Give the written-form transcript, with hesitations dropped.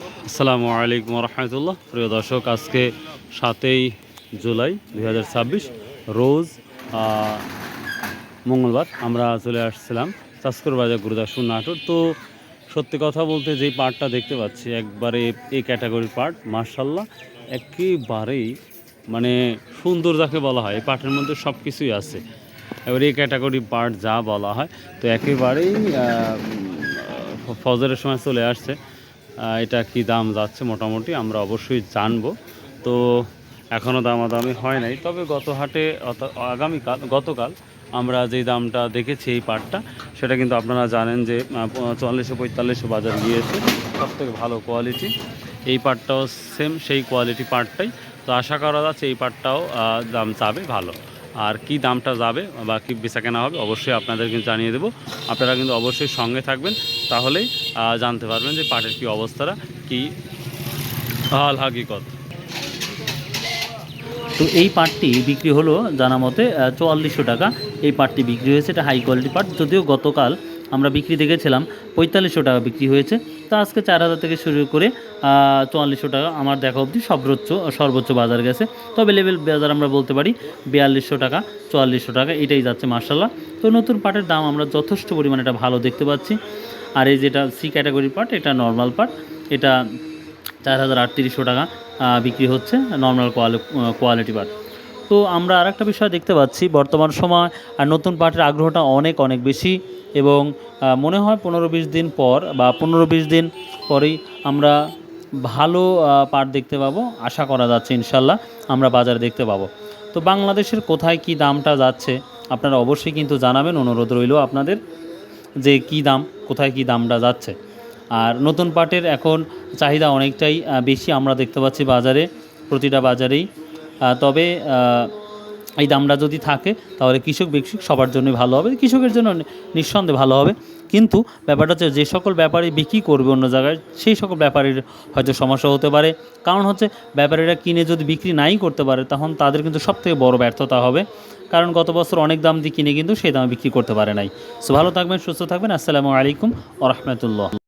আসসালামু আলাইকুম রহমতুল্লাহ। প্রিয় দর্শক, আজকে 7ই জুলাই 2026 রোজ মঙ্গলবার আমরা চলে আসছিলাম চাষকর বাজার গুরুদাসপুর নাটোর। তো সত্যি কথা বলতে যেই পার্টটা দেখতে পাচ্ছি একবারে এই ক্যাটাগরির পার্ট, মার্শাল্লাহ একেবারেই মানে সুন্দর যাকে বলা হয়। এই পার্টের মধ্যে সব কিছুই আছে। এবার এই ক্যাটাগরি পার্ট যা বলা হয়, তো একেবারেই ফজরের সময় চলে আসছে। এটা কি দাম যাচ্ছে মোটামুটি আমরা অবশ্যই জানবো। তো এখনও দামাদামি হয় নাই, তবে গত হাটে গতকাল আমরা যেই দামটা দেখেছি এই পাটটা, সেটা কিন্তু আপনারা জানেন যে 44-45 বাজার গিয়েছে। সবথেকে ভালো কোয়ালিটি এই পাটটাও সেম সেই কোয়ালিটি পাটটাই। তো আশা করা যাচ্ছে এই পাটটাও দাম যাবে ভালো। আর কি দামটা যাবে বা কী বেচা কেনা হবে অবশ্যই আপনাদের কিন্তু জানিয়ে দেবো। আপনারা কিন্তু অবশ্যই সঙ্গে থাকবেন, তাহলেই জানতে পারবেন যে পাটের কী অবস্থাটা, কী হাল হাকিকত। তো এই পাটটি বিক্রি হলো জানা মতে 4400 টাকা। এই পাটটি বিক্রি হয়েছে, এটা হাই কোয়ালিটি পাট। যদিও গতকাল আমরা বিক্রি দেখেছিলাম 4500 টাকা বিক্রি হয়েছে। তো আজকে 4000 থেকে শুরু করে 4400 টাকা আমার দেখা অবধি সর্বোচ্চ বাজার গেছে। তবে লেভেল বাজার আমরা বলতে পারি 4200 টাকা 4400 টাকা এটাই যাচ্ছে মার্শাল্লাহ। তো নতুন পাটের দাম আমরা যথেষ্ট পরিমাণে এটা ভালো দেখতে পাচ্ছি। আর এই যেটা সি ক্যাটাগরির পাট, এটা নর্মাল পাট, এটা 4800 টাকা বিক্রি হচ্ছে নর্মাল কোয়ালিটি পাট। তো আমরা আরেকটা বিষয় দেখতে পাচ্ছি, বর্তমান সময় নতুন পাটের আগ্রহটা অনেক বেশি, এবং মনে হয় 15-20 দিন পর বা 15-20 দিন পরেই আমরা ভালো পাট দেখতে পাবো। আশা করা যাচ্ছে ইনশাল্লাহ আমরা বাজারে দেখতে পাবো। তো বাংলাদেশের কোথায় কি দামটা যাচ্ছে আপনারা অবশ্যই কিন্তু জানাবেন, অনুরোধ রইল আপনাদের যে কি দাম, কোথায় কি দামটা যাচ্ছে। আর নতুন পাটের এখন চাহিদা অনেকটাই বেশি আমরা দেখতে পাচ্ছি বাজারে, প্রতিটা বাজারেই। তবে এই দামটা যদি থাকে তাহলে কৃষক সবার জন্যই ভালো হবে, কৃষকের জন্য নিঃসন্দেহে ভালো হবে। কিন্তু ব্যাপারটা হচ্ছে যে সকল ব্যাপারী বিক্রি করবে অন্য জায়গায়, সেই সকল ব্যাপারীর হয়তো সমস্যা হতে পারে। কারণ হচ্ছে ব্যাপারীরা কিনে যদি বিক্রি নাই করতে পারে, তখন তাদের কিন্তু সবথেকে বড় ব্যর্থতা হবে। কারণ গত বছর অনেক দাম দিয়ে কিনে কিন্তু সেই দামে বিক্রি করতে পারে নাই। সো ভালো থাকবেন, সুস্থ থাকবেন। আসসালামু আলাইকুম ওয়া রাহমাতুল্লাহ।